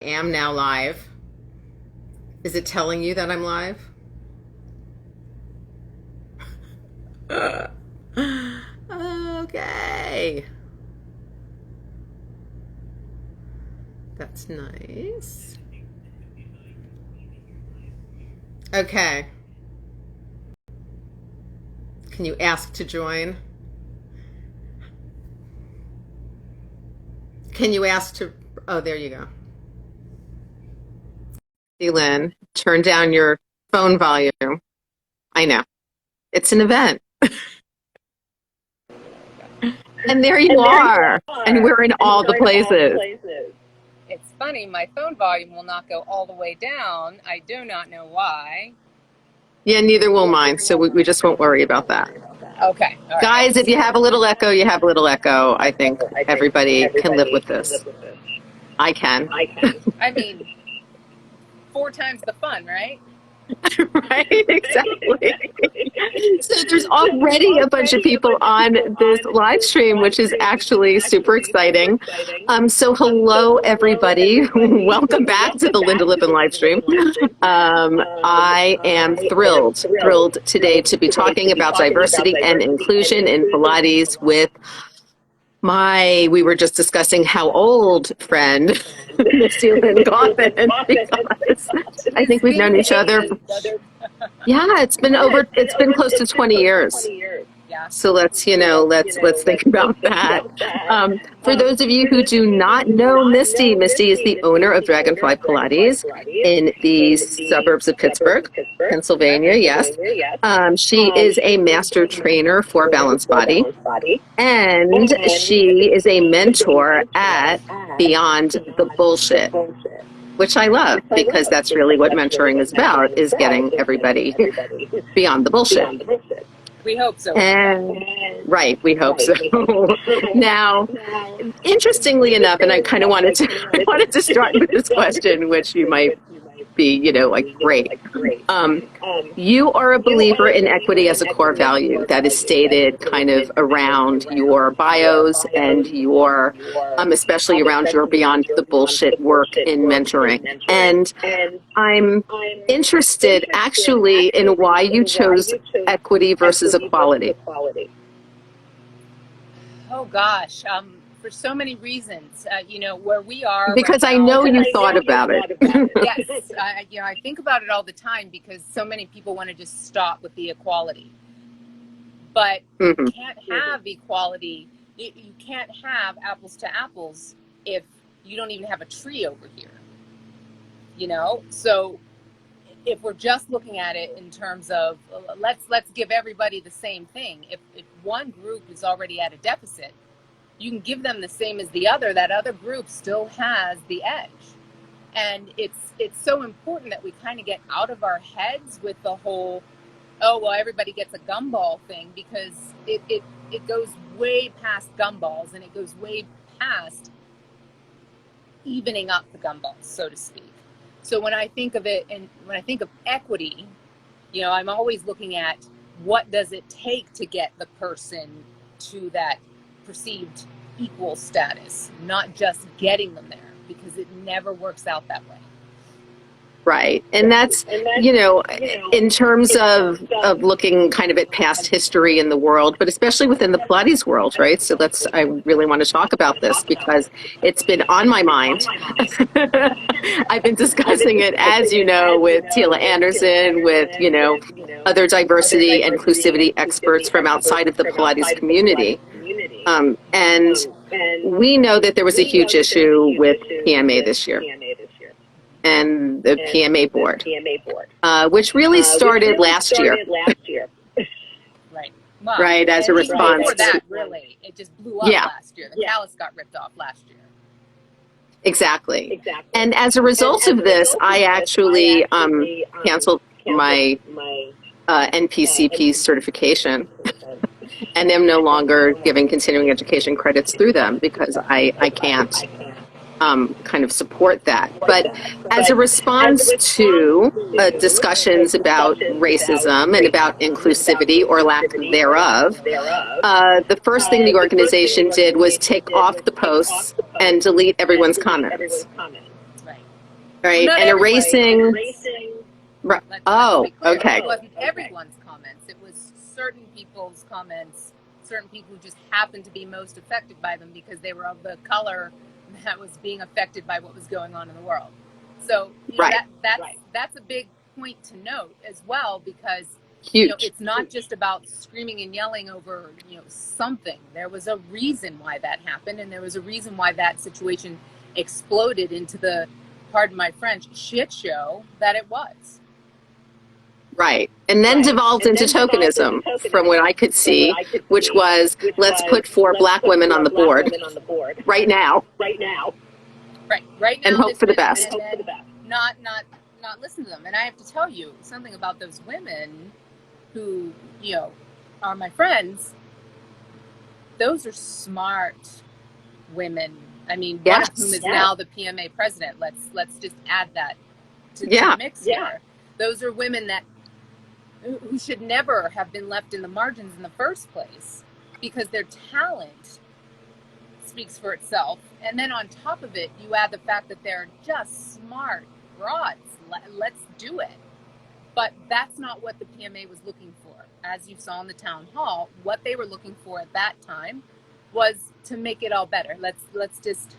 Am now live. Is it telling you that I'm live? Okay. That's nice. Okay. Can you ask to join? Can you ask to, oh, there you go. Misty Lynne, turn down your phone volume. I know. It's an event. And there you are. And we're in all the places. It's funny, my phone volume will not go all the way down. I do not know why. Yeah, neither will mine, so we just won't worry about that. Okay. All right. Guys, if you have a little echo, you have a little echo. I think everybody can live with this. I can. I mean, 4 times the fun, right? Right, exactly. So there's already a bunch of people on this live stream, which is actually super exciting. So hello, everybody. Welcome back to the Lynda Lippin live stream. I am thrilled today to be talking about diversity and inclusion in Pilates with we were just discussing how old friend, Misty Lynne Cauthen, because I think we've known each other. Yeah, it's been close to 20 years. Yeah. So let's think about that. For those of you who do not know Misty is the owner of Dragonfly Pilates in the suburbs of Pittsburgh, Pennsylvania. Yes. She is a master trainer for Balanced Body, and she is a mentor at Beyond the Bullshit, which I love because that's really what mentoring is about, is getting everybody beyond the bullshit. We hope so. Right, we hope so. Now, interestingly enough, and I kind of wanted to start with this question, which you might be, like, great. You are a believer in equity as a core value that is stated kind of around your bios and your, especially around your Beyond the Bullshit work in mentoring. And I'm interested actually in why you chose equity versus equality. Oh gosh, for so many reasons. Where we are. Because right I now, know you thought about it. Yes, I think about it all the time because so many people want to just stop with the equality. But you can't have equality. You can't have apples to apples if you don't even have a tree over here. So if we're just looking at it in terms of let's give everybody the same thing. If one group is already at a deficit, you can give them the same as the other. That other group still has the edge. And it's so important that we kind of get out of our heads with the whole, oh, well, everybody gets a gumball thing, because it goes way past gumballs, and it goes way past evening up the gumballs, so to speak. So when I think of it, and when I think of equity, I'm always looking at what does it take to get the person to that perceived equal status, not just getting them there, because it never works out that way. Right. And that's, in terms of looking kind of at past history in the world, but especially within the Pilates world, right? So I really want to talk about this because it's been on my mind. I've been discussing it, as you know, with Tila Anderson, with, other diversity and inclusivity experts from outside of the Pilates community. And we know that there was a huge issue with PMA this year. And the PMA board, which really started last year. Right. Well, right, as a response. Before that, really, it just blew up last year. The callus got ripped off last year. Exactly. And as a result of this, I actually canceled my NPCP certification. And am no longer giving continuing education credits through them because I can't kind of support that. But as a response to discussions about racism and about inclusivity or lack thereof, the first thing the organization did was take off the posts and delete everyone's comments. Right. Not And everybody. erasing. Let's Oh, be clear. okay. It wasn't everyone's comments. It was certain people's comments, certain people who just happened to be most affected by them because they were of the color that was being affected by what was going on in the world. So Right. that's a big point to note as well, because Huge. it's not just about screaming and yelling over something. There was a reason why that happened, and there was a reason why that situation exploded into the, pardon my French, shit show that it was. Right. And then devolved into tokenism, from what I could see, which was, let's put 4 black women on the board right now. Right now. And hope for the best. And then not listen to them. And I have to tell you something about those women who, are my friends. Those are smart women. I mean, one of whom is now the PMA president. Let's just add that to the mix here. Those are women who should never have been left in the margins in the first place, because their talent speaks for itself. And then on top of it, you add the fact that they're just smart broads. Let's do it. But that's not what the PMA was looking for. As you saw in the town hall, what they were looking for at that time was to make it all better. Let's just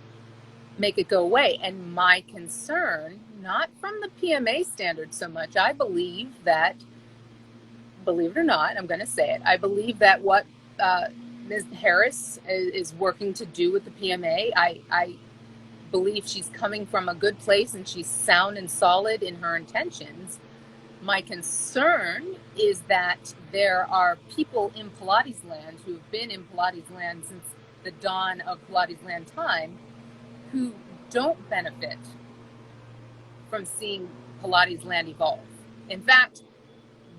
make it go away. And my concern, not from the PMA standard so much, I believe that, believe it or not, I'm going to say it, I believe that what Ms. Harris is working to do with the PMA, I believe she's coming from a good place and she's sound and solid in her intentions. My concern is that there are people in Pilates land who have been in Pilates land since the dawn of Pilates land time who don't benefit from seeing Pilates land evolve. In fact,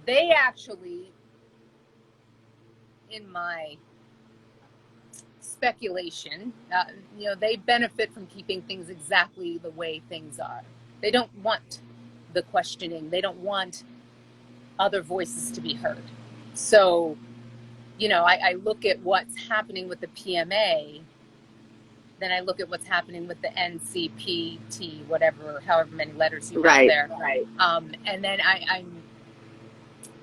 they actually, in my speculation, they benefit from keeping things exactly the way things are. They don't want the questioning. They don't want other voices to be heard. So, I look at what's happening with the PMA, then I look at what's happening with the NCPT, however many letters you have there. Right. And then I'm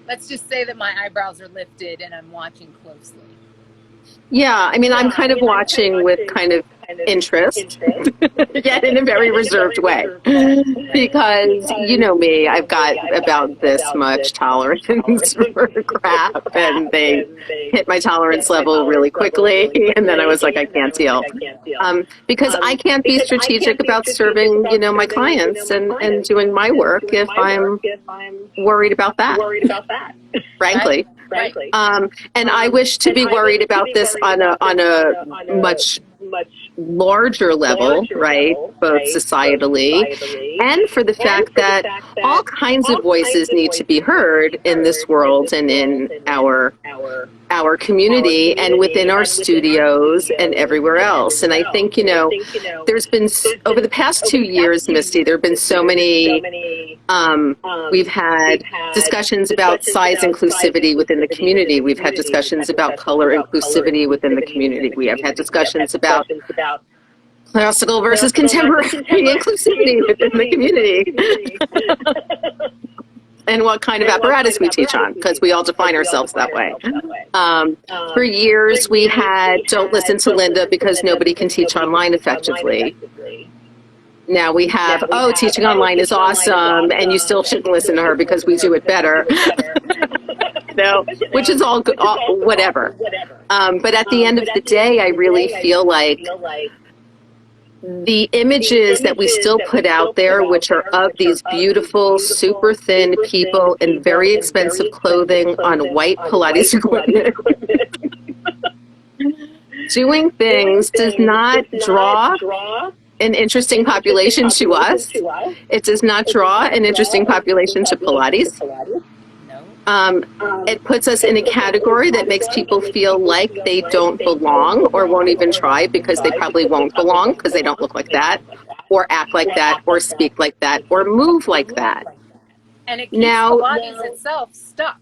let's just say that my eyebrows are lifted and I'm watching closely. Yeah, I mean, I'm kind of watching with kind of interest, yet in a very reserved way, because you know me, I've got about this much tolerance for crap, and they hit my tolerance level really quickly, and then I was like, I can't deal, because I can't be strategic about serving, my clients and doing my work if I'm worried about that, frankly. And I wish to be worried about this on a much larger level, right? Both societally and for the fact that all kinds of voices need to be heard in this world and in our community and within our studios and everywhere else. And I think, there's been, over the past 2 years, Misty, there have been so many, we've had discussions about size inclusivity within the community. We've had discussions about color inclusivity within the community. We have had discussions about classical versus contemporary inclusivity within the community. And what kind of apparatus we teach on, because we all define ourselves that way. For years, we had don't listen to Lynda because nobody can teach online effectively. Now we have, teaching online is awesome, and you still shouldn't listen to her because we do it better. Which is all good, whatever. But at the end of the day, I really feel like the images that we still put out there, which are of these beautiful, super thin people in very expensive clothing on white Pilates equipment, doing things does not draw an interesting population to us. It does not draw an interesting population to Pilates. It puts us in a category that makes people feel like they don't belong or won't even try because they probably won't belong because they don't look like that or act like that or speak like that or move like that. And it keeps Pilates itself stuck.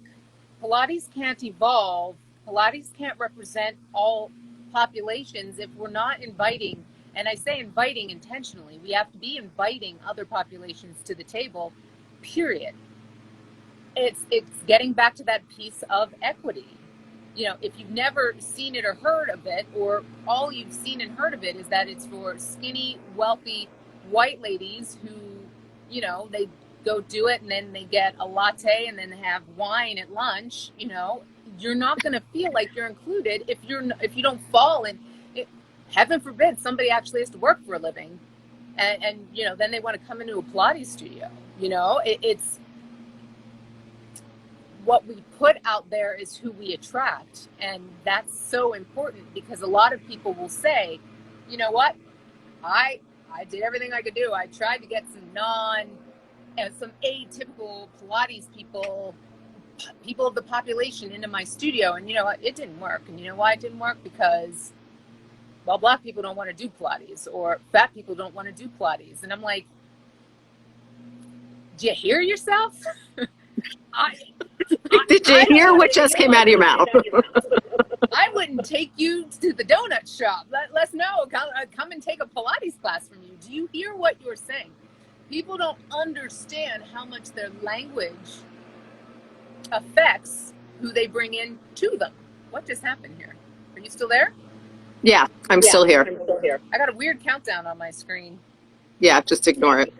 Pilates can't evolve. Pilates can't represent all populations if we're not inviting And I say inviting intentionally. We have to be inviting other populations to the table, period. It's getting back to that piece of equity. You know, if you've never seen it or heard of it, or all you've seen and heard of it is that it's for skinny, wealthy white ladies who, you know, they go do it and then they get a latte and then they have wine at lunch. You know, you're not going to feel like you're included if you don't fall in. Heaven forbid somebody actually has to work for a living, and you know, then they want to come into a Pilates studio. You know, it's what we put out there is who we attract, and that's so important, because a lot of people will say, you know what, I did everything I could do. I tried to get some atypical Pilates people of the population into my studio, and you know what, it didn't work. And you know why it didn't work? Because, well, Black people don't want to do Pilates, or fat people don't want to do Pilates. And I'm like, do you hear yourself? Did you hear what just came out of your mouth? I wouldn't take you to the donut shop. Let's know. Come and take a Pilates class from you. Do you hear what you're saying? People don't understand how much their language affects who they bring in to them. What just happened here? Are you still there? Yeah, I'm still here. I got a weird countdown on my screen. Yeah, just ignore it.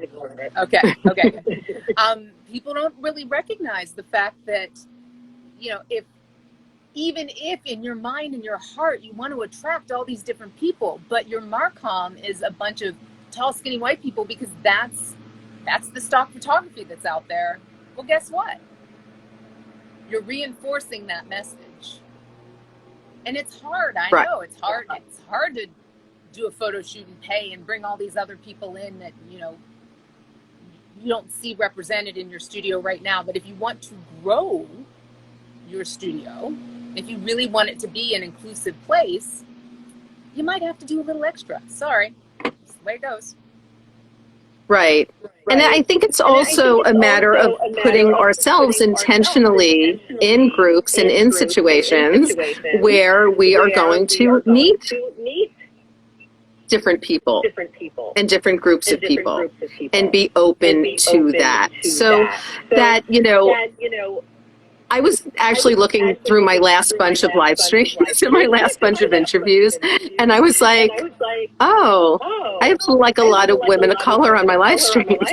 Okay. People don't really recognize the fact that, you know, even if in your mind and your heart you want to attract all these different people, but your Marcom is a bunch of tall, skinny white people because that's the stock photography that's out there. Well, guess what? You're reinforcing that message. And it's hard. I know it's hard. It's hard to do a photo shoot and pay and bring all these other people in that, you know, you don't see represented in your studio right now. But if you want to grow your studio, if you really want it to be an inclusive place, you might have to do a little extra. Sorry, that's the way it goes. Right. And I think it's also a matter of putting ourselves intentionally in groups and in situations where we are going to meet different people and different groups of people and be open to that. So that, you know, I was actually looking through my last bunch of live streams and my last bunch of interviews, and I was like, oh, I have like a lot of women of color on my live streams.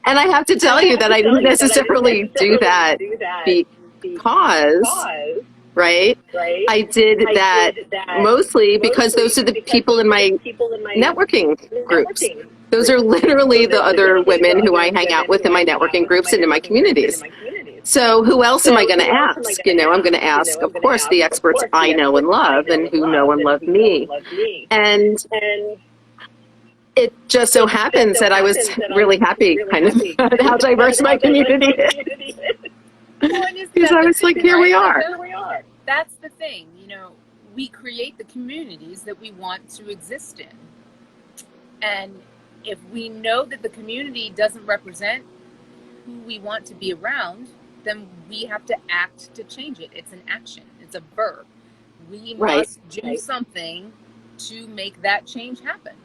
And I have to tell you that I didn't necessarily do that because, right, I did that mostly because those are the people in my networking groups. Those are literally the other women who I hang out with in my networking groups and in my communities. So who else am I going to ask? You know, I'm going to ask, of course, the experts I know and love and who know and love me. And it just so happens that I was really happy kind of at how diverse my community is. Because I was like, here we are. That's the thing, you know, we create the communities that we want to exist in. And if we know that the community doesn't represent who we want to be around, then we have to act to change it. It's an action. It's a verb. We must do something to make that change happen.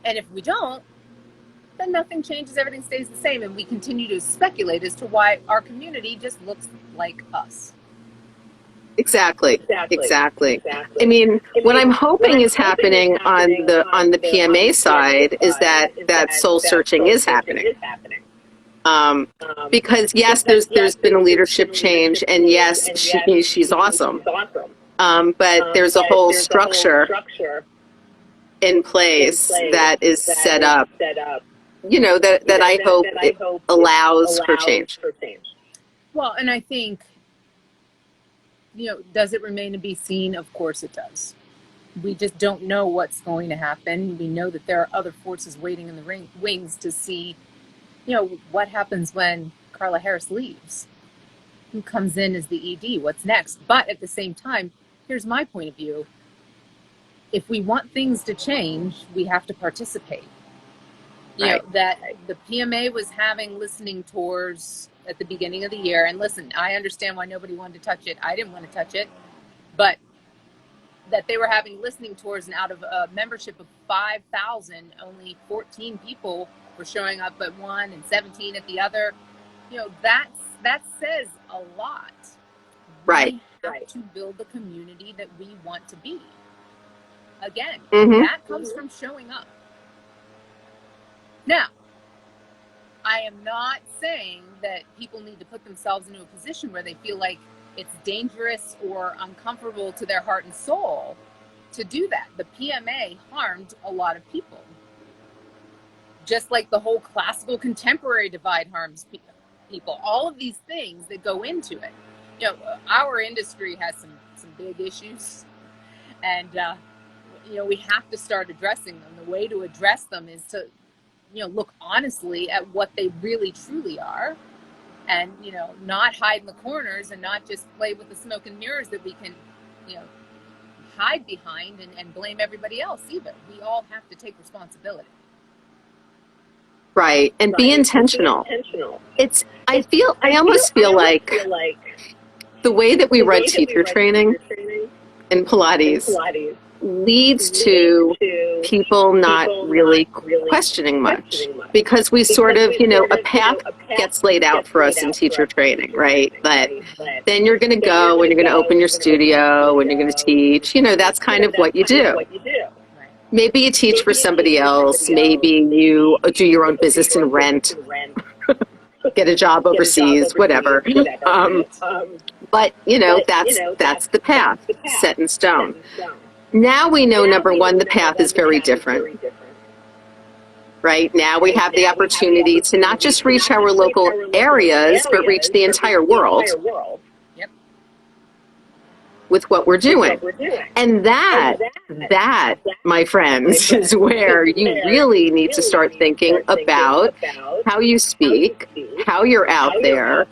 And if we don't, then nothing changes. Everything stays the same. And we continue to speculate as to why our community just looks like us. Exactly. I mean, what I'm hoping is happening on the PMA side is that soul searching is happening. Because yes, there's been a leadership change, and yes, she's awesome. But there's a whole structure in place that is set up, you know, that I hope it allows for change. Well, and I think, you know, does it remain to be seen? Of course it does. We just don't know what's going to happen. We know that there are other forces waiting in the wings to see, you know, what happens when Carla Harris leaves. Who comes in as the ED? What's next? But at the same time, here's my point of view. If we want things to change, we have to participate. You know, that the PMA was having listening tours at the beginning of the year. And listen, I understand why nobody wanted to touch it. I didn't want to touch it. But that they were having listening tours, and out of a membership of 5,000, only 14 people were showing up at one and 17 at the other. You know, that says a lot. Right. We have to build the community that we want to be. Again, Mm-hmm. that comes from showing up. Now, I am not saying that people need to put themselves into a position where they feel like it's dangerous or uncomfortable to their heart and soul to do that. The PMA harmed a lot of people. Just like the whole classical contemporary divide harms people. All of these things that go into it. You know, our industry has some big issues, and you know, we have to start addressing them. The way to address them is to, you know, look honestly at what they really truly are, and, you know, not hide in the corners and not just play with the smoke and mirrors that we can, you know, hide behind and blame everybody else either. We all have to take responsibility. Right. And be intentional. I almost feel like the way that we run teacher training in Pilates leads to people not really questioning much, because we sort of, you know, a path gets laid out for us in teacher training, right? That then you're going to go and you're going to open your studio and you're going to teach, you know, that's kind of what you do. Maybe you teach for somebody else. Maybe you do your own business and rent, get a job overseas, whatever. But, you know, that's the path set in stone. Now we know, number one, the path is very different. Right? Now we have the opportunity to not just reach our local areas, but reach the entire world with what we're doing. And that, my friends, is where you really need to start thinking about how you speak, how you're out there,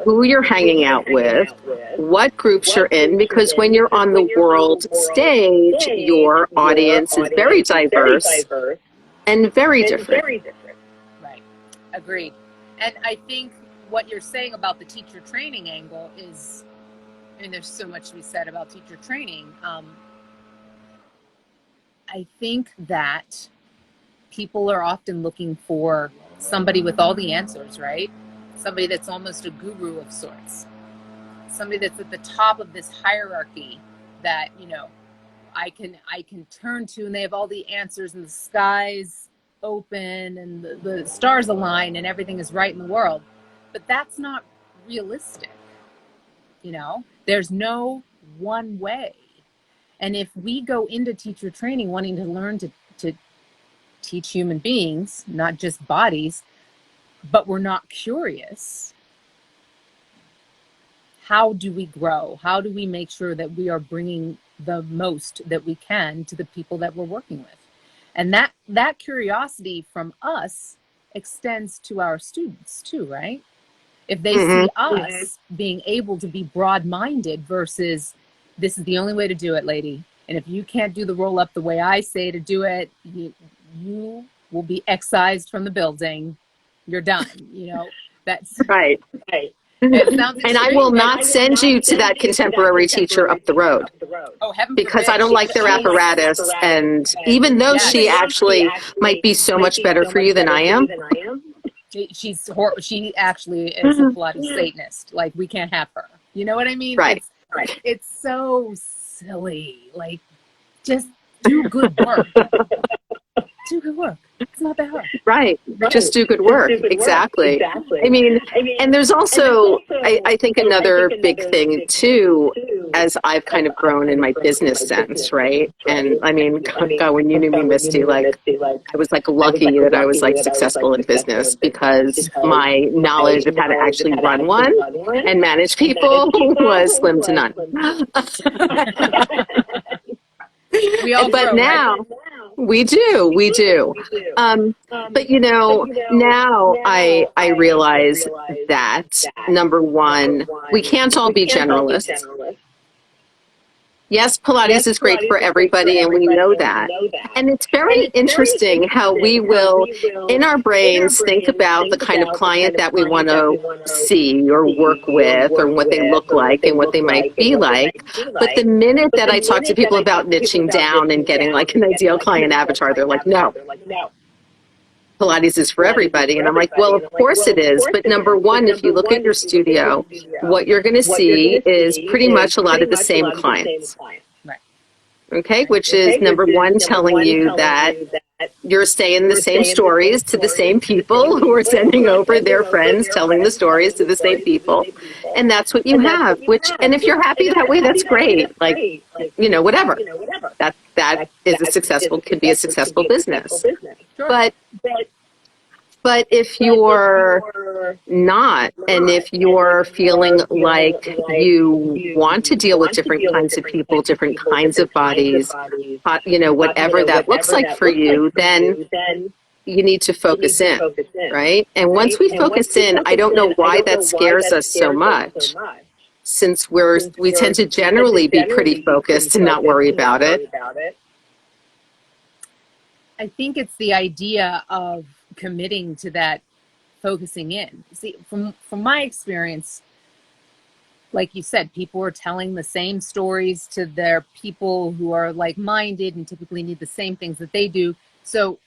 who you're hanging out with, what groups you're in, because when you're on the world stage, your audience is very diverse and very different. Right. Agreed. And I think what you're saying about the teacher training angle is, I mean, there's so much to be said about teacher training. I think that people are often looking for somebody with all the answers, right? Somebody that's almost a guru of sorts. Somebody that's at the top of this hierarchy that, you know, I can turn to, and they have all the answers, and the sky's open and the stars align and everything is right in the world. But that's not realistic. You know, there's no one way. And if we go into teacher training wanting to learn to teach human beings, not just bodies, but we're not curious, how do we grow? How do we make sure that we are bringing the most that we can to the people that we're working with? And that curiosity from us extends to our students too, right? If they see us being able to be broad-minded versus, this is the only way to do it, lady. And if you can't do the roll-up the way I say to do it, you will be excised from the building. You're done. You know, that's right. It sounds and I will not send you to that contemporary teacher up the road. Oh, heaven because forbid. I don't like their apparatus. And even though she actually might be so much better for you than I am. She actually is a Pilates Satanist. Like, we can't have her. You know what I mean? Right. It's so silly. Like, just do good work. Do good work. It's not that hard. Right. Just do good work. Exactly. I mean, and there's also, I think another big thing too, as I've kind of grown in my business sense, right? And I mean, God, when you knew me, Misty, like, I was like lucky that I was like successful in business, because my knowledge of how to actually run one and manage people was slim to none. But now, we do. But you know, now I realize that, number one, we can't all be generalists. Yes, Pilates is great for everybody, and we know that. And it's very interesting how we will, in our brains, think about the kind of client that we want to see or work with, or what they look like and what they might be like. But the minute that I talk to people about niching down and getting like an ideal client avatar, they're like, no. Pilates is for everybody. And I'm like, well, of course it is. But number one, if you look at your studio, what you're going to see is pretty much a lot of the same clients. Right. Okay, which is number one, telling you that you're saying the same stories to the same people who are sending over their friends, telling the stories to the same people. And that's what you have, and if you're happy that way, that's great. Like, whatever. That is can be a successful business. But if you're not, and if you're feeling like you want to deal with different kinds of people, different kinds of bodies, whatever that looks like for you, then you need to focus in, right? And once we focus in, I don't know why that scares us so much, since we tend to generally be pretty focused and not worry about it. I think it's the idea of committing to that focusing in. See, from my experience, like you said, people are telling the same stories to their people who are like-minded and typically need the same things that they do. So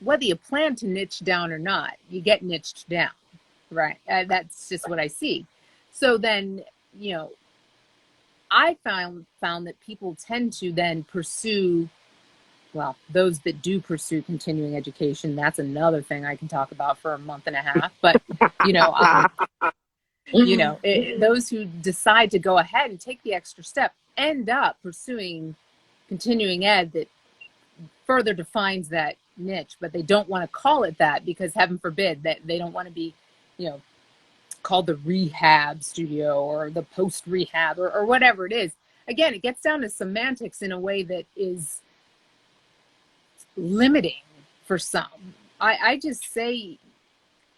whether you plan to niche down or not, you get niched down, right? That's just what I see. So then, I found that people tend to then pursue, well, those that do pursue continuing education, that's another thing I can talk about for a month and a half. But, those who decide to go ahead and take the extra step end up pursuing continuing ed that further defines that niche, but they don't want to call it that because, heaven forbid, that they don't want to be, called the rehab studio or the post-rehab or whatever it is. Again, it gets down to semantics in a way that is limiting for some. I just say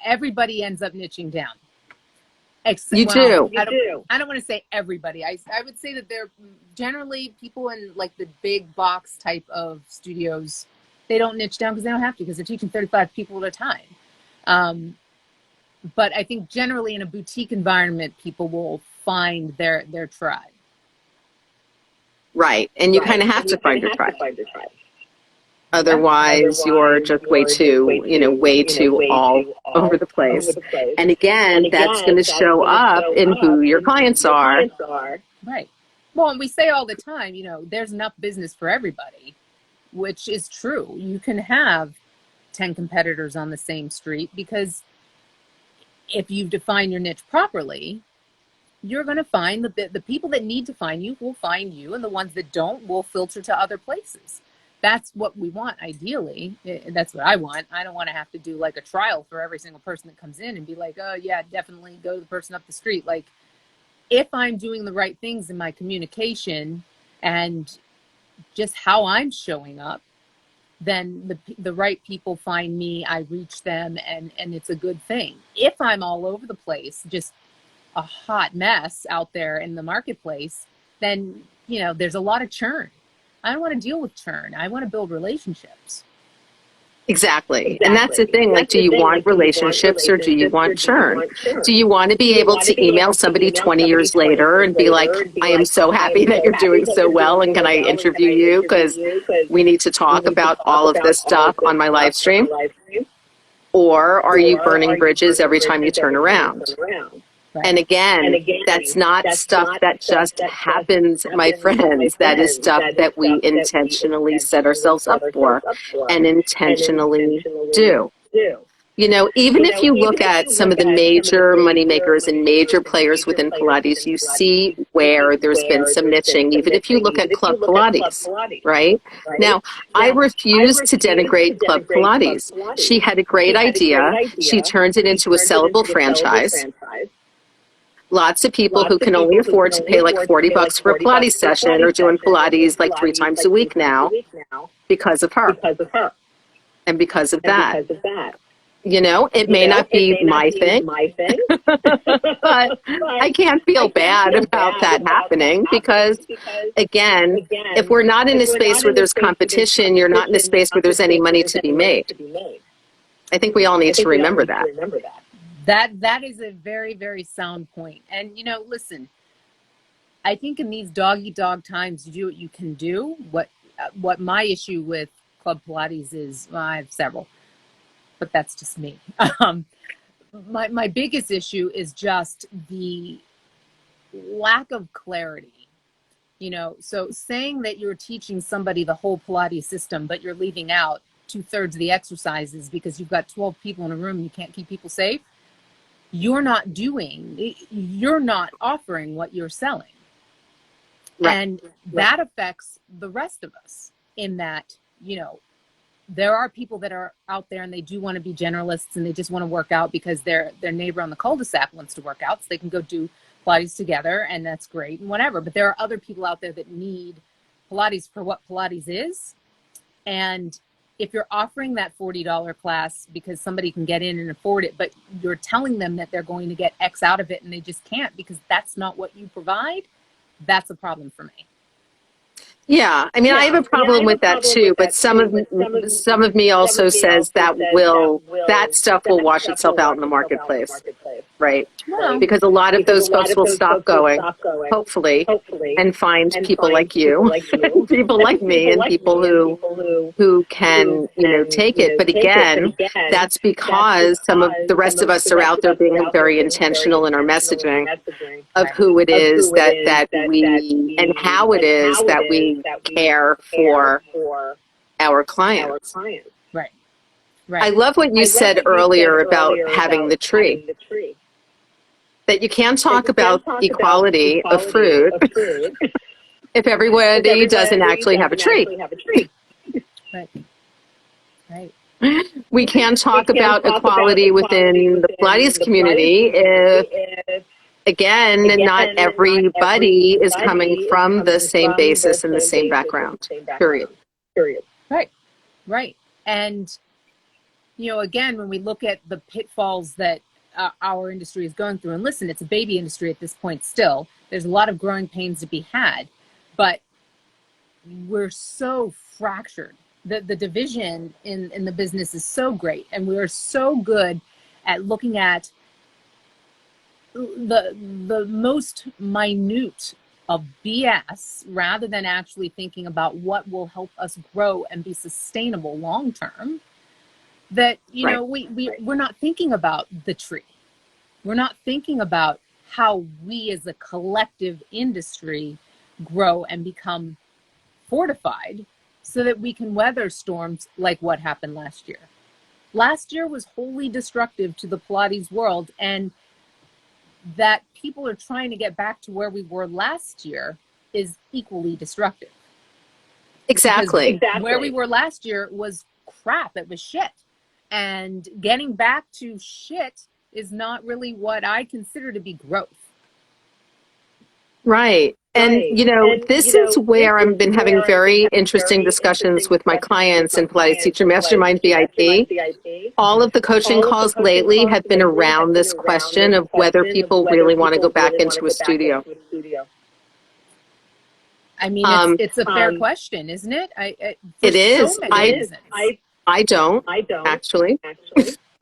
everybody ends up niching down. You do. I don't want to say everybody. I would say that they're generally people in like the big box type of studios. They don't niche down because they don't have to, because they're teaching 35 people at a time. But I think generally in a boutique environment, people will find their tribe. Right. And you kind of have to find your tribe. Otherwise, you're just way too all over the place. And again, that's going to show up in who your clients are. Right. Well, and we say all the time, there's enough business for everybody, which is true. You can have 10 competitors on the same street, because if you define your niche properly, you're going to find the people that need to find you will find you, and the ones that don't will filter to other places. That's what we want, ideally. That's what I want. I don't want to have to do like a trial for every single person that comes in and be like, oh yeah, definitely go to the person up the street. Like, if I'm doing the right things in my communication and just how I'm showing up, then the right people find me, I reach them, and it's a good thing. If I'm all over the place, just a hot mess out there in the marketplace, then, there's a lot of churn. I don't want to deal with churn. I want to build relationships. Exactly. And that's the thing. Like, do you want relationships or do you want churn? Do you want to be able to email somebody 20 years later and be like, I am so happy that you're doing so well, and can I interview you? Because we need to talk about all of this stuff on my live stream. Or are you burning bridges every time you turn around? And again, that's not stuff that just happens, my friends. That is stuff that we intentionally set ourselves up for and intentionally do. Even if you look at some of the major moneymakers and major players within Pilates, you see where there's been some niching. Even if you look at Club Pilates, right? Now, I refuse to denigrate Club Pilates. She had a great idea. She turned it into a sellable franchise. Lots of people who can only afford to pay like $40 for a Pilates session are doing Pilates like 3 times a week now because of her. And because of that. It may not be my thing, but I can't feel bad about that happening because, again, if we're not in a space where there's competition, you're not in a space where there's any money to be made. I think we all need to remember that. That is a very, very sound point. And, listen, I think in these dog-eat-dog times, you do what you can do. What my issue with Club Pilates is, well, I have several, but that's just me. My biggest issue is just the lack of clarity. So saying that you're teaching somebody the whole Pilates system, but you're leaving out 2/3 of the exercises because you've got 12 people in a room and you can't keep people safe, you're not offering what you're selling. Right. And that affects the rest of us in that, there are people that are out there and they do want to be generalists and they just want to work out because their neighbor on the cul-de-sac wants to work out, so they can go do Pilates together, and that's great and whatever. But there are other people out there that need Pilates for what Pilates is. And if you're offering that $40 class because somebody can get in and afford it, but you're telling them that they're going to get X out of it and they just can't because that's not what you provide, that's a problem for me. Yeah, I mean, I have a problem with that too, but some of me also says that stuff will wash itself out in the marketplace, right? Well, because a lot of those folks will stop going, hopefully, and find people like you, people like me, and people who can, take it. But again, that's because some of the rest of us are out there being very intentional in our messaging of who it is that we and how it is that we care for our clients. Right. I love what you said earlier about having the tree. That you can't talk about equality of fruit if everybody doesn't actually have a tree. Right. We can't talk about equality within the Pilates community if, again, not everybody is coming from the same basis and the same background, period. Right. And, again, when we look at the pitfalls that our industry is going through, and listen, it's a baby industry at this point still, there's a lot of growing pains to be had, but we're so fractured. The division in the business is so great, and we are so good at looking at the most minute of BS rather than actually thinking about what will help us grow and be sustainable long term. That we're not thinking about the tree. We're not thinking about how we as a collective industry grow and become fortified so that we can weather storms like what happened last year. Last year was wholly destructive to the Pilates world, and that people are trying to get back to where we were last year is equally destructive. Exactly. Where we were last year was crap. It was shit. And getting back to shit is not really what I consider to be growth. Right. And, this is where I've been having very interesting discussions with my clients in Pilates Teacher Mastermind VIP. All of the coaching calls lately have been around this question of whether people really want to go back into a studio. I mean, it's a fair question, isn't it? It is. I don't, actually.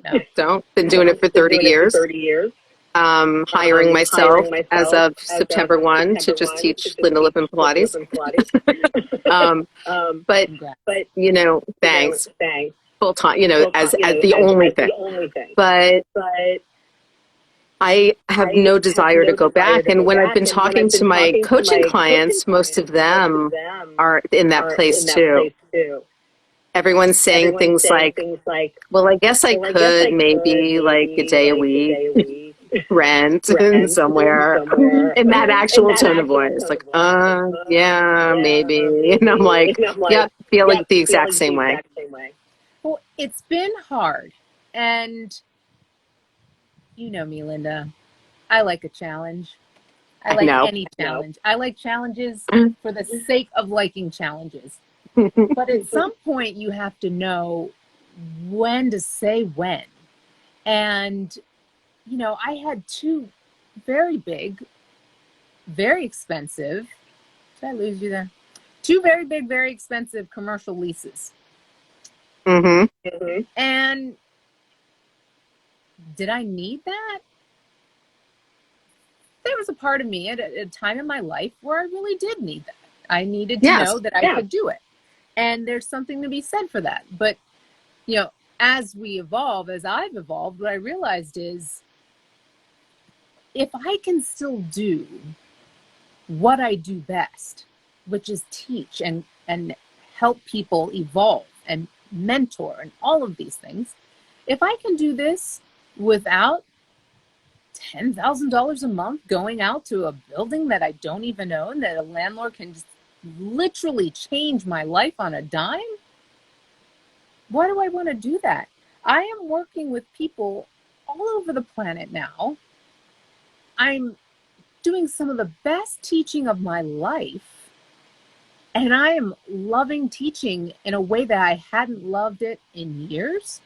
No. Don't. Been doing it for 30 years. Hiring myself as of September 1 to just teach Lynda Lippin Pilates. But thanks. Full time, as the only thing. But I have no desire to go back. And when I've been talking to my coaching clients, most of them are in that place too. Everyone's saying things like, well, I guess I could maybe like a day a week rent somewhere in that actual tone of voice. Like, yeah, maybe. And I'm like, yeah, feeling the exact same way. Well, it's been hard. And you know me, Lynda. I like a challenge. I like any challenge. I like challenges for the sake of liking challenges. But at some point, you have to know when to say when. And, you know, I had two very big, very expensive, did I lose you there? Two very big, very expensive commercial leases. Mm-hmm. And did I need that? There was a part of me at a time in my life where I really did need that. I needed to know that I could do it. And there's something to be said for that. But, you know, as we evolve, as I've evolved, what I realized is if I can still do what I do best, which is teach and help people evolve and mentor and all of these things, if I can do this without $10,000 a month going out to a building that I don't even own, that a landlord can just literally change my life on a dime, why do I want to do that? I am working with people all over the planet now. I'm doing some of the best teaching of my life, and I am loving teaching in a way that I hadn't loved it in years.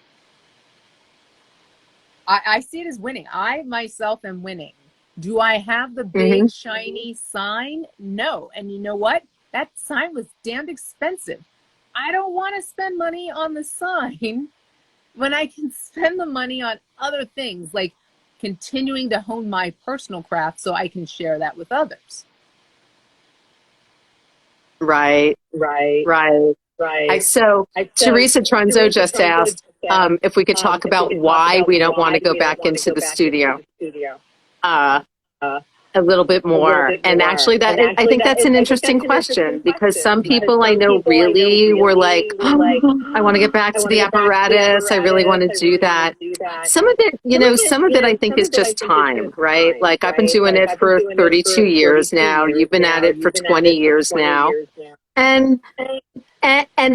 I see it as winning. I myself am winning. Do I have the big shiny sign? No. And you know what? That sign was damned expensive. I don't want to spend money on the sign when I can spend the money on other things, like continuing to hone my personal craft so I can share that with others. Right. So Teresa Tronzo just asked if we could talk about why we don't want to go back into the studio a little bit more. And actually, I think that's an interesting question, because some people I know really were like, oh, I want to get back to the apparatus. I really want to do that. Some of it, you know, some of it I think is just time, right? Like I've been doing it for 32 years now. You've been at it for 20 years now. And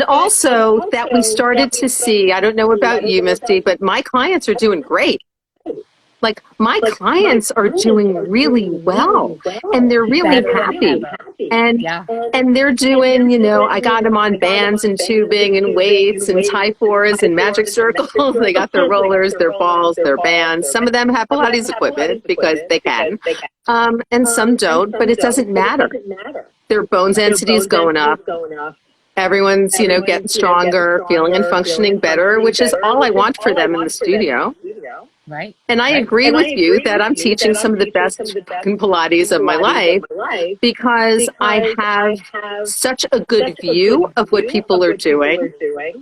also that we started to see, I don't know about you, Misty, but my clients are doing great. Like my clients are doing really well, and they're really happy. And they're doing, you know, I got them on bands and tubing and weights and Type 4s and magic circles. They got their rollers, their balls, their bands. Some of them have Pilates equipment because they can, and some don't, but it doesn't matter. Their bone density is going up. Everyone's, you know, getting stronger, feeling and functioning better, which is all I want for them in the studio. Right. And I agree with you that I'm teaching some of the best fucking Pilates of my life because I have such a good view of what people are doing,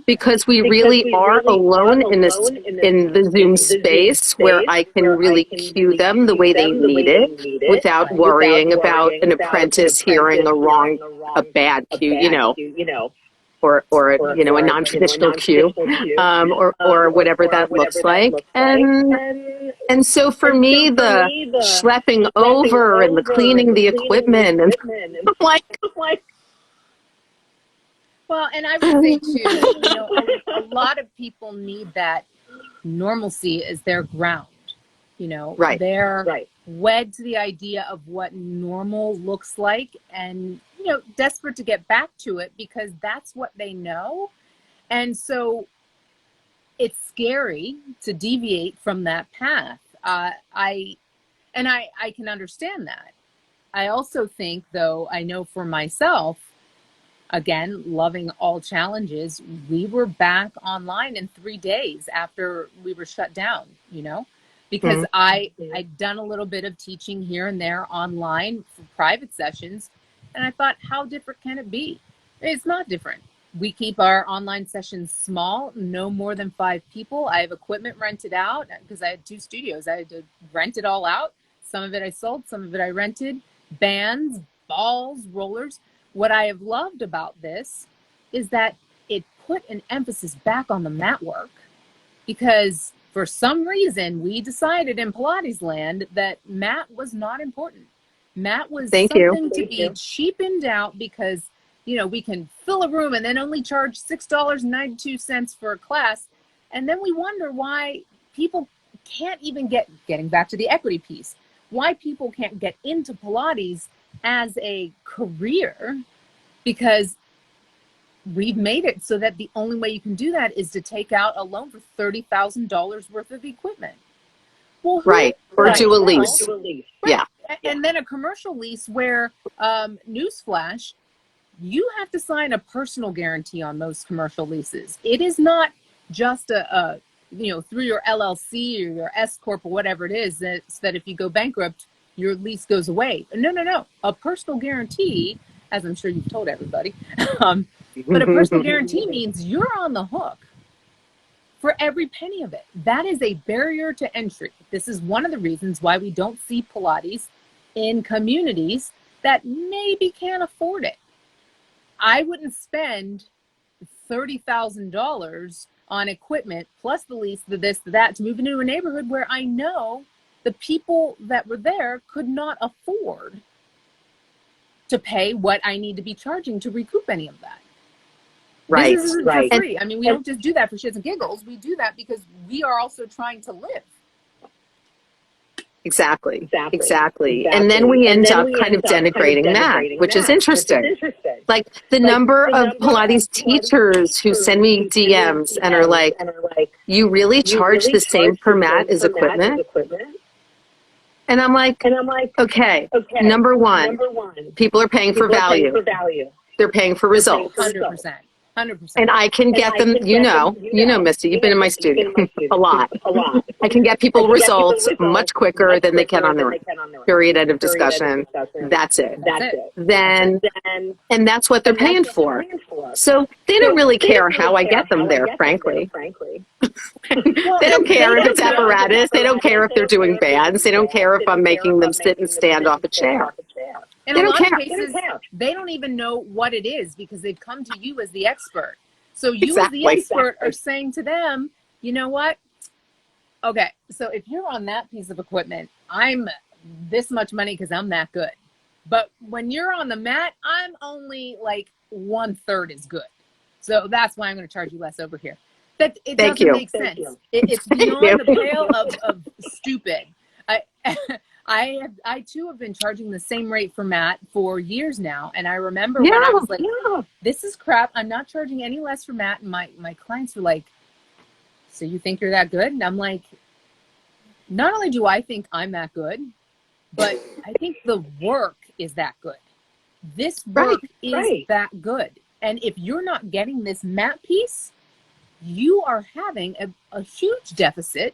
because we really are alone in the Zoom space where I can really cue them the way they need it without worrying about an apprentice hearing a bad cue, you know. Or you know, a non-traditional cue, or whatever that looks like. And so for me, the schlepping over and the cleaning the equipment, and I'm like, well, and I would say too, you know, a lot of people need that normalcy as their ground. You know, they're wed to the idea of what normal looks like, and you know, desperate to get back to it because that's what they know. And so it's scary to deviate from that path. I can understand that. I also think, though, I know for myself, again, loving all challenges, we were back online in 3 days after we were shut down, you know, because I'd done a little bit of teaching here and there online for private sessions. And I thought, how different can it be? It's not different. We keep our online sessions small, no more than 5 people. I have equipment rented out because I had 2 studios. I had to rent it all out. Some of it I sold, some of it I rented. Bands, balls, rollers. What I have loved about this is that it put an emphasis back on the mat work, because for some reason we decided in Pilates land that mat was not important. Mat was something to be cheapened out because, you know, we can fill a room and then only charge $6.92 for a class. And then we wonder why people can't even getting back to the equity piece, why people can't get into Pilates as a career, because we've made it so that the only way you can do that is to take out a loan for $30,000 worth of equipment. Well, Right. Or do a lease. Right. Yeah. And then a commercial lease where, newsflash, you have to sign a personal guarantee on most commercial leases. It is not just a through your LLC or your S Corp or whatever it is, that if you go bankrupt, your lease goes away. No. A personal guarantee, as I'm sure you've told everybody, but a personal guarantee means you're on the hook for every penny of it. That is a barrier to entry. This is one of the reasons why we don't see Pilates in communities that maybe can't afford it. I wouldn't spend $30,000 on equipment plus the lease, the this, the that, to move into a neighborhood where I know the people that were there could not afford to pay what I need to be charging to recoup any of that. Right. This isn't for free. I mean, we don't just do that for shits and giggles. We do that because we are also trying to live. Exactly. And then we end up kind of denigrating Matt, which is interesting. Like the number of Pilates teachers who send me DMs and are like, you really charge the same per mat as equipment? And I'm like, okay, number one, people are paying for value. They're paying for results. 100%. And I can get them, you know, Misty, you've been in my studio a lot. I can get people results much quicker than they can on their own. Period, end of discussion. That's it. Then, and that's what they're paying for. So they don't really care how I get them there, frankly. They don't care if it's apparatus. They don't care if they're doing bands. They don't care if I'm making them sit and stand off a chair. In a lot of cases, they don't even know what it is because they've come to you as the expert. So you as the expert are saying to them, you know what? Okay, so if you're on that piece of equipment, I'm this much money because I'm that good. But when you're on the mat, I'm only like 1/3 as good. So that's why I'm going to charge you less over here. That it doesn't make sense. It's beyond the pale of stupid. I too have been charging the same rate for Matt for years now. And I remember when I was like, this is crap. I'm not charging any less for Matt. And my clients were like, so you think you're that good? And I'm like, not only do I think I'm that good, but I think the work is that good. This work is that good. And if you're not getting this mat piece, you are having a huge deficit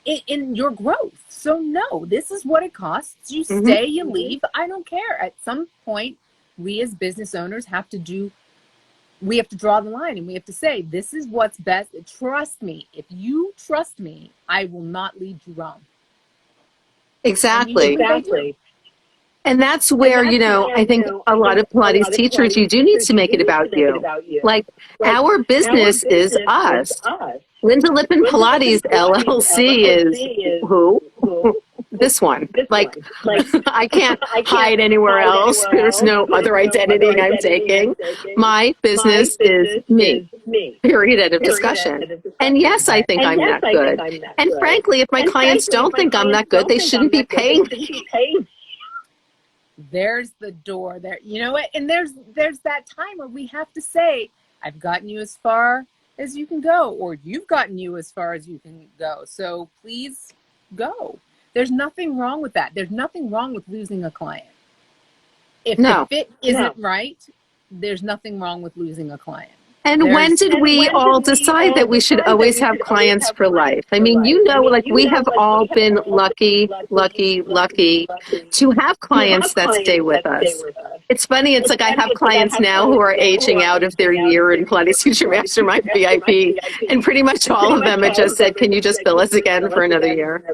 in your growth. So no, this is what it costs. You stay, you leave. I don't care. At some point, we as business owners have to draw the line and we have to say, this is what's best. Trust me. If you trust me, I will not lead you wrong. Exactly. And that's where, I think a lot of Pilates teachers, you do need to make it about you. Like, our business is us. Lynda Lippin Pilates LLC is who? This one. Like, I can't hide anywhere else. There's no other identity I'm taking. My business is me. Period, end of discussion. And yes, I think I'm that good. And frankly, if my clients don't think I'm that good, they shouldn't be paying me. There's the door there. You know what? And there's that time where we have to say, I've gotten you as far as you can go, or you've gotten you as far as you can go. So please go. There's nothing wrong with that. There's nothing wrong with losing a client. If the fit isn't right, there's nothing wrong with losing a client. And when did we all decide that we should always have clients for life? I mean, like we have all been lucky to have clients that stay with us. It's funny. It's like I have clients now who are aging out of their year in Pilates Teacher Mastermind VIP. And pretty much all of them had just said, can you just bill us again for another year?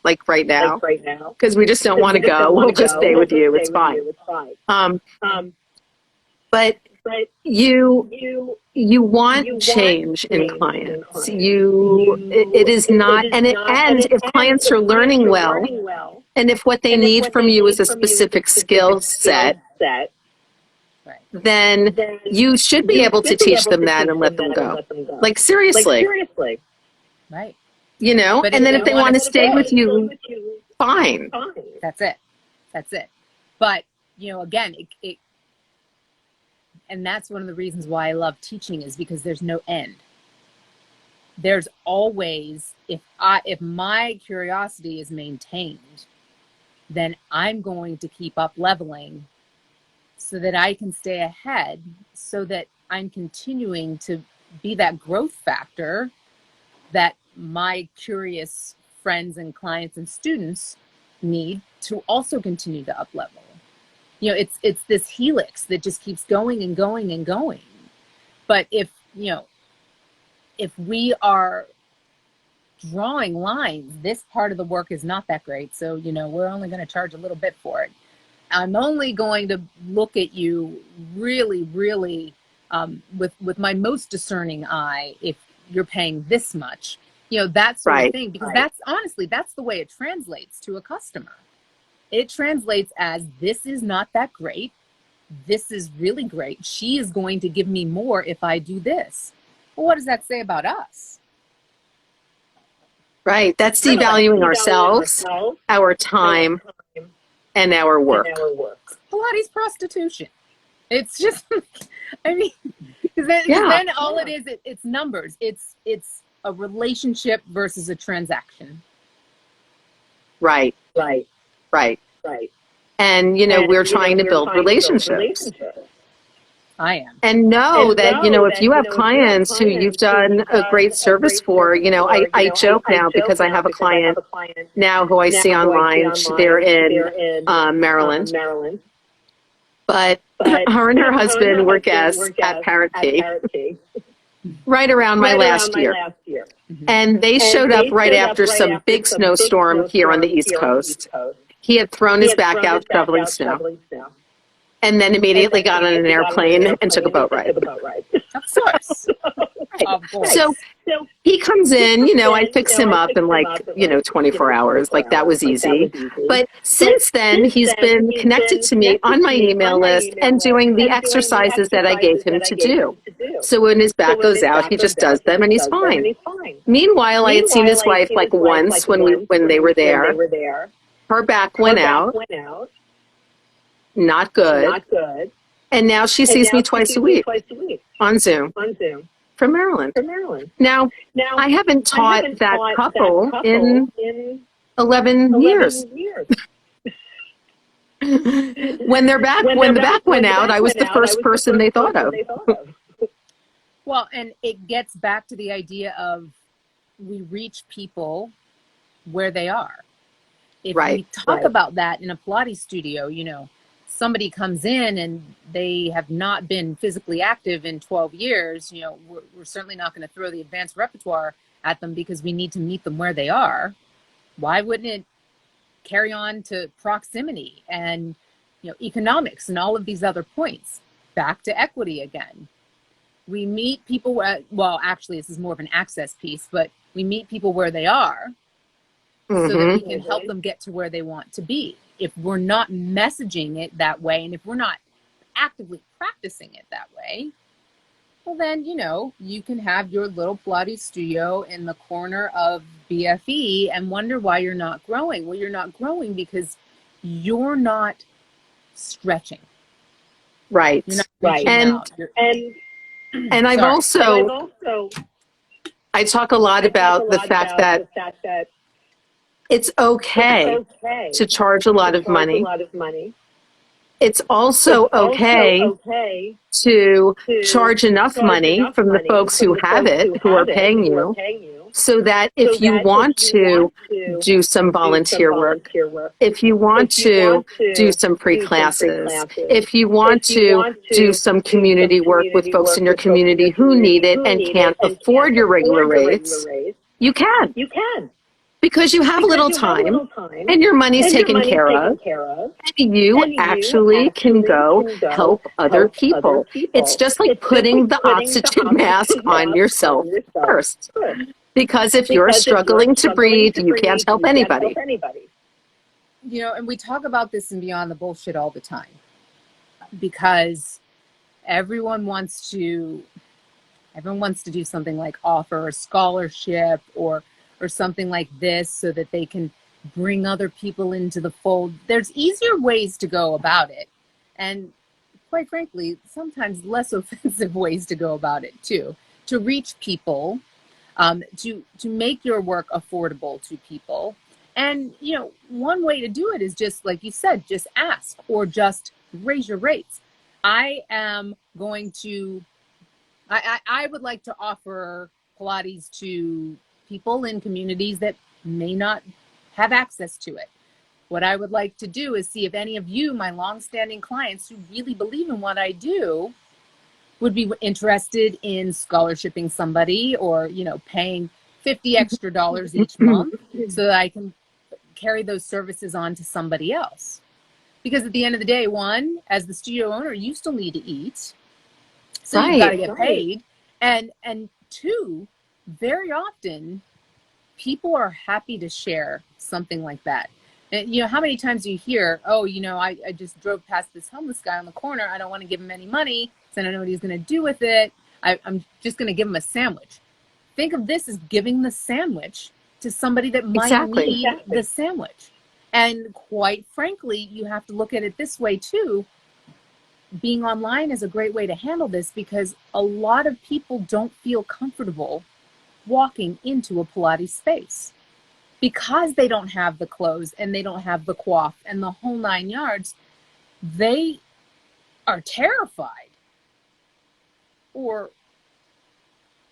Like right now? Because we just don't want to go. We'll just stay with you. It's fine. But you want change in clients. It is not, and if clients are learning well, and if what they need from you is a specific skill set, then you should be able to teach them that and let them go. Like seriously. Right. And then if they want to stay with you, fine. That's it. But, again, And that's one of the reasons why I love teaching, is because there's no end. There's always, if my curiosity is maintained, then I'm going to keep up leveling so that I can stay ahead, so that I'm continuing to be that growth factor that my curious friends and clients and students need to also continue to up level. You know, it's this helix that just keeps going and going and going. But if we are drawing lines, this part of the work is not that great, so we're only going to charge a little bit for it. I'm only going to look at you really, really with my most discerning eye if you're paying this much, that sort of thing, because that's the way it translates to a customer. It translates as, this is not that great. This is really great. She is going to give me more if I do this. Well, what does that say about us? Right. That's devaluing ourselves, our time, and our work. Pilates prostitution. It's just, I mean, because then all it is, it's numbers. It's a relationship versus a transaction. Right. And, we're trying to build relationships. I am. And know that, if you have clients who you've done a great service for, I joke now because I have a client now who I see online. They're in Maryland. But her and her husband were guests at Parrot Key right around my last year. And they showed up right after some big snowstorm here on the East Coast. He had thrown his back out shoveling snow. And then immediately got on an airplane and took a boat ride. Of course. Of course. So he comes in, I fix him up in 24 hours. Like, that was easy. But since then, he's been connected to me on my email list and doing the exercises that I gave him to do. So when his back goes out, he just does them and he's fine. Meanwhile, I had seen his wife once when they were there. Her back went out. Not good. And now she sees me twice a week on Zoom from Maryland. Now, I haven't taught that couple in 11 years. When the back went out, I was the first person they thought of. Well, and it gets back to the idea of, we reach people where they are. If we talk about that in a Pilates studio, somebody comes in and they have not been physically active in 12 years, we're certainly not going to throw the advanced repertoire at them, because we need to meet them where they are. Why wouldn't it carry on to proximity and, economics and all of these other points? Back to equity again. We meet people actually, this is more of an access piece, but we meet people where they are, so that we can help them get to where they want to be. If we're not messaging it that way, and if we're not actively practicing it that way, well then, you can have your little Pilates studio in the corner of BFE and wonder why you're not growing. Well, you're not growing because you're not stretching. Right. You're not reaching out. And I've also, I talk a lot about the fact that it's okay to charge a lot of money. It's also okay to charge enough money from the folks who have it, who are paying you, so that if you want to do some volunteer work, if you want to do some free classes, if you want to do some community work with folks in your community who need it and can't afford your regular rates, you can. Because you have a little time and your money's taken care of, and you actually can go help other people. It's just like putting the oxygen mask on yourself first. Because if you're struggling to breathe, you can't help anybody. And we talk about this in Beyond the Bullshit all the time, because everyone wants to do something like offer a scholarship or something like this so that they can bring other people into the fold. There's easier ways to go about it. And quite frankly, sometimes less offensive ways to go about it too, to reach people, to make your work affordable to people. And, you know, one way to do it is just, like you said, just ask or just raise your rates. I would like to offer Pilates to people in communities that may not have access to it. What I would like to do is see if any of you, my longstanding clients who really believe in what I do, would be interested in scholarshiping somebody, or, you know, paying $50 extra each month so that I can carry those services on to somebody else. Because at the end of the day, one, as the studio owner, you still need to eat. So you've got to get paid. And two, very often people are happy to share something like that. And, you know, how many times do you hear, oh, you know, I just drove past this homeless guy on the corner. I don't want to give him any money, so I don't know what he's going to do with it. I'm just going to give him a sandwich. Think of this as giving the sandwich to somebody that might need the sandwich. And quite frankly, you have to look at it this way too. Being online is a great way to handle this, because a lot of people don't feel comfortable walking into a Pilates space because they don't have the clothes and they don't have the coif and the whole 9 yards. They are terrified, or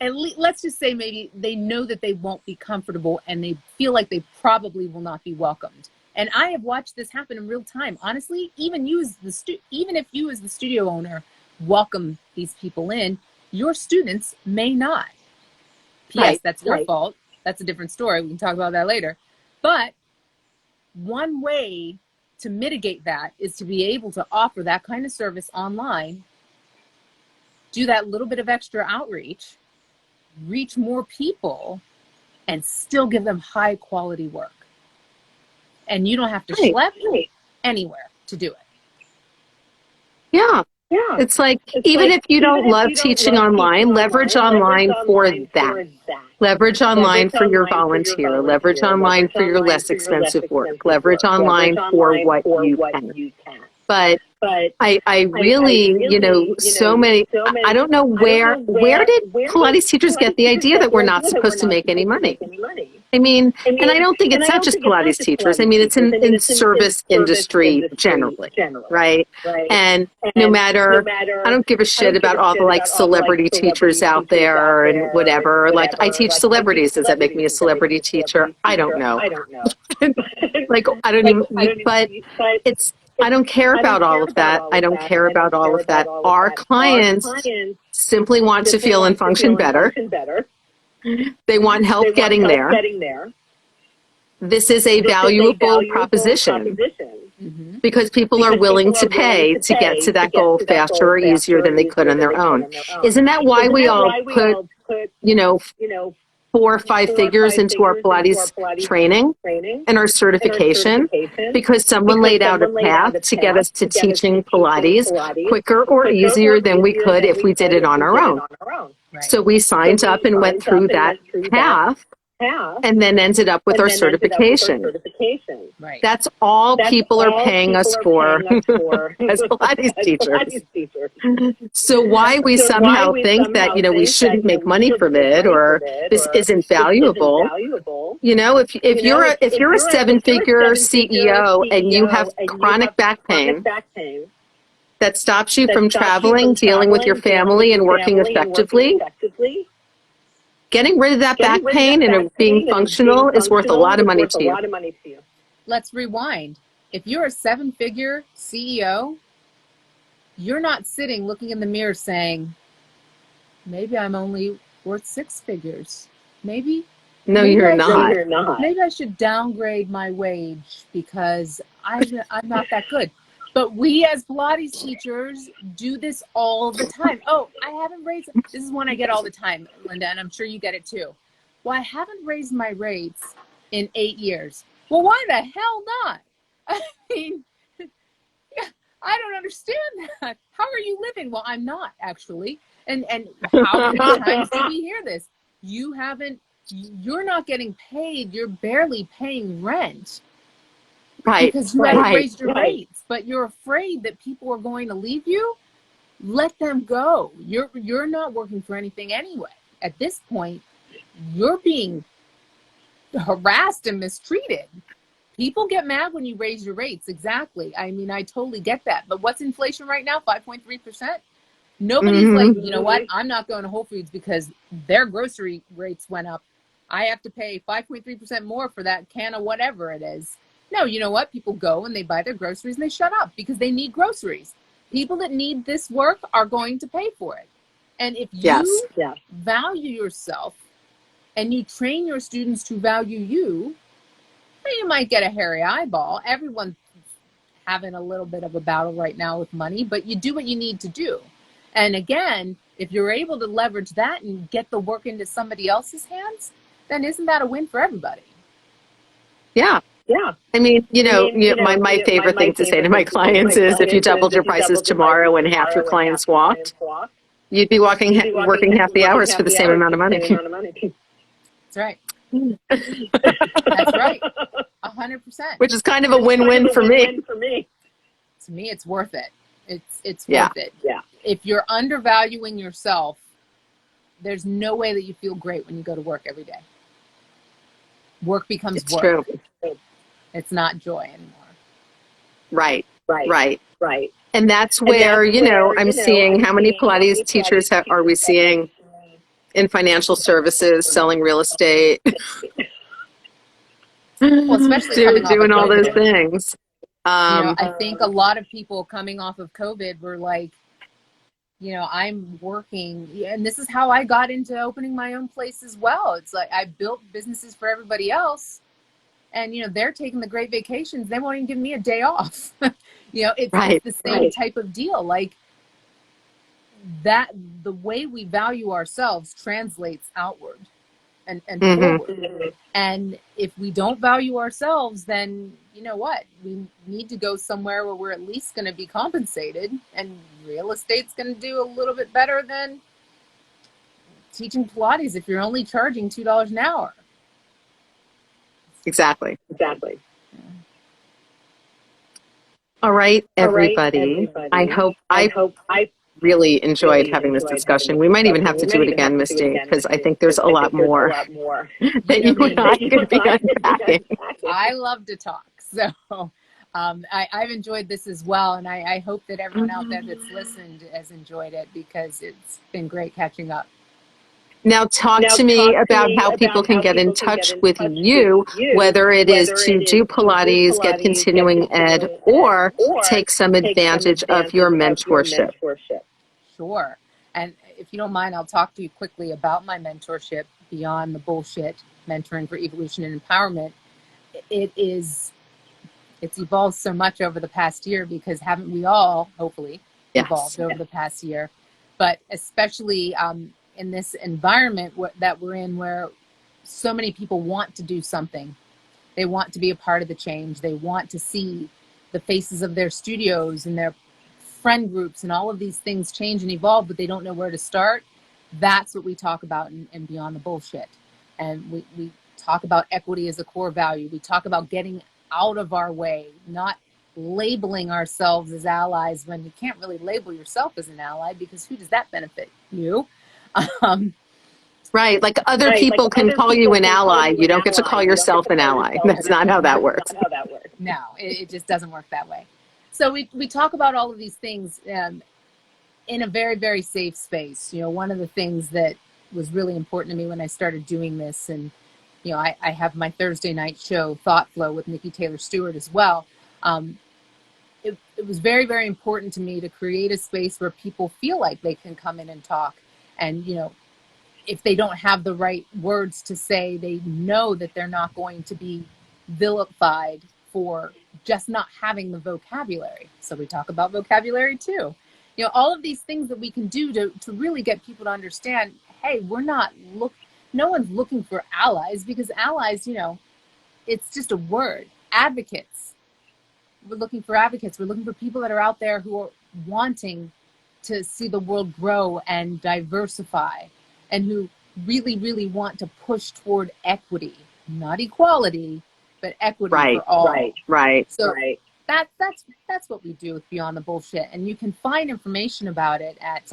at least, let's just say maybe they know that they won't be comfortable and they feel like they probably will not be welcomed. And I have watched this happen in real time. Honestly, even if you as the studio owner welcome these people in, your students may not. P.S. That's your fault. That's a different story. We can talk about that later. But one way to mitigate that is to be able to offer that kind of service online, do that little bit of extra outreach, reach more people, and still give them high quality work. And you don't have to schlep anywhere to do it. Yeah. It's like, even if you don't love teaching online, leverage online for that. Leverage online for your volunteer. Leverage online for your less expensive work. Leverage online for what you can. But I really, you know, so many, I don't know where did Pilates teachers get the idea that we're not supposed to make any money? I mean, and I don't think it's not just Pilates teachers. I mean, it's in service industry generally, right? And no matter, I don't give a shit about all the like celebrity teachers out there and whatever. Like, I teach celebrities. Does that make me a celebrity teacher? I don't know. Like, I don't even, but it's, I don't care about all of that. I don't care about all of that. Our clients simply want to feel and function better. They want help getting there. This is a valuable proposition because people are willing to pay to get to that goal faster or easier than they could on their own. Isn't that why we all put, you know, 4 or 5 figures into our Pilates training and our certification, because someone laid out a path to get us to teaching Pilates quicker or easier than we could if we did it on our own. So we signed up and went through that path and then ended up with our certification. That's all people are paying us for as Pilates teachers. So why we somehow think that, you know, we shouldn't make money from it, or this isn't valuable. You know, if you're a 7-figure CEO and you have chronic back pain that stops you from traveling, dealing with your family, and working effectively, getting rid of that back pain and being functional is worth a lot of money to you. Let's rewind. If you're a 7-figure CEO, you're not sitting looking in the mirror saying, maybe I'm only worth 6 figures. Maybe you're not. Maybe I should downgrade my wage because I'm not that good. But we as Pilates teachers do this all the time. Oh, I haven't raised, this is one I get all the time, Lynda, and I'm sure you get it too. Well, I haven't raised my rates in 8 years. Well, why the hell not? I mean, I don't understand that. How are you living? Well, I'm not actually. And how many times do we hear this? You're not getting paid. You're barely paying rent. Right. Because you haven't raised your rates, but you're afraid that people are going to leave you. let them go. You're not working for anything anyway. At this point, you're being harassed and mistreated. People get mad when you raise your rates. Exactly. I mean, I totally get that. But what's inflation right now? 5.3%. Nobody's like, you know what? I'm not going to Whole Foods because their grocery rates went up. I have to pay 5.3% more for that can of whatever it is. No, you know what? People go and they buy their groceries and they shut up because they need groceries. People that need this work are going to pay for it. And if you value yourself and you train your students to value you, you might get a hairy eyeball. Everyone's having a little bit of a battle right now with money, but you do what you need to do. And again, if you're able to leverage that and get the work into somebody else's hands, then isn't that a win for everybody? Yeah. Yeah. I mean, my favorite thing to say to my clients is if you doubled your prices tomorrow and half your clients walked, you'd be working half the hours for the same amount of money. That's right. That's right. 100%. Which is kind of a win-win for me. To me, it's worth it. It's worth it. Yeah. If you're undervaluing yourself, there's no way that you feel great when you go to work every day. Work becomes work. True. It's not joy anymore. Right. And that's where, I'm seeing how many Pilates teachers are we seeing in financial services, selling real estate, well, especially doing all those things. I think a lot of people coming off of COVID were like, I'm working, and this is how I got into opening my own place as well. It's like I built businesses for everybody else, and they're taking the great vacations. They won't even give me a day off. It's the same type of deal. Like that, the way we value ourselves translates outward and forward. And if we don't value ourselves, then you know what? We need to go somewhere where we're at least going to be compensated, and real estate's going to do a little bit better than teaching Pilates if you're only charging $2 an hour. Exactly. All right, everybody. I hope I really enjoyed having this discussion. We might even have to do it again, Misty, because I think there's a lot more that you and I could be unpacking. I love to talk, so I've enjoyed this as well, and I hope that everyone out there that's listened has enjoyed it, because it's been great catching up. Now talk to me about how people can get in touch with you, whether it is to do Pilates, get continuing ed, or take some advantage of your mentorship. Sure. And if you don't mind, I'll talk to you quickly about my mentorship, Beyond the Bullshit, Mentoring for Evolution and Empowerment. It's evolved so much over the past year, because haven't we all, hopefully, evolved over the past year? But especially in this environment that we're in, where so many people want to do something. They want to be a part of the change. They want to see the faces of their studios and their friend groups and all of these things change and evolve, but they don't know where to start. That's what we talk about in Beyond the Bullshit. And we talk about equity as a core value. We talk about getting out of our way, not labeling ourselves as allies when you can't really label yourself as an ally, because who does that benefit? You. Right. Like other people can call you an ally. You don't get to call yourself an ally. That's not how that works. No, it just doesn't work that way. So we talk about all of these things in a very, very safe space. One of the things that was really important to me when I started doing this, and I have my Thursday night show, Thought Flow, with Nikki Taylor Stewart as well. It was very, very important to me to create a space where people feel like they can come in and talk. And, if they don't have the right words to say, they know that they're not going to be vilified for just not having the vocabulary. So we talk about vocabulary too. All of these things that we can do to really get people to understand, hey, no one's looking for allies, because allies, it's just a word. Advocates. We're looking for advocates. We're looking for people that are out there who are wanting to see the world grow and diversify, and who really, really want to push toward equity, not equality, but equity for all. Right. So that's what we do with Beyond the Bullshit. And you can find information about it at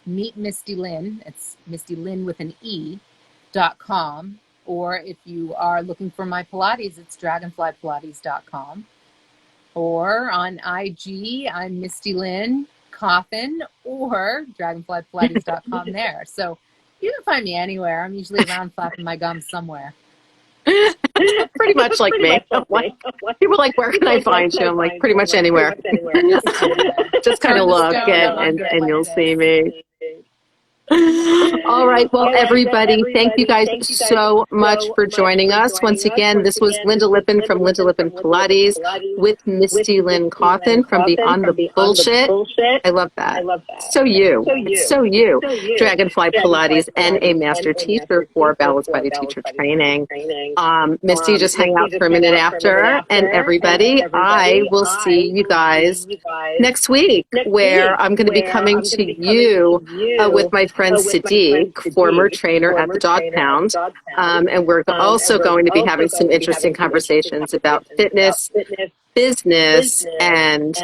Meet Misty Lynne. It's Misty Lynne with an E.com. Or if you are looking for my Pilates, it's dragonflypilates.com. Or on IG, I'm Misty Lynne Cauthen, or dragonflypilates.com there. So you can find me anywhere. I'm usually around flapping my gums somewhere. Pretty much like me. People are like, where can I find you? I'm like, pretty much anywhere. Just kind of look and you'll see me. All right. Well, everybody, thank you guys so much for joining us. Once again, this was Lynda Lippin from Lynda Lippin Pilates with Misty Lynne Cauthen from Beyond the Bullshit. I love that. So you. It's so you. Dragonfly Pilates and a master teacher for Balanced Body Teacher Training. Misty, just hang out for a minute after. And everybody, I will see you guys next week, where I'm going to be coming to you with my friend Sadiq, former trainer at the Dog Pound, and we're also going to be having some interesting conversations about fitness, business, and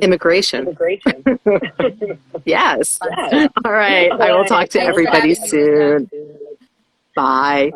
immigration. Yes. All right. I will talk to everybody soon. Bye.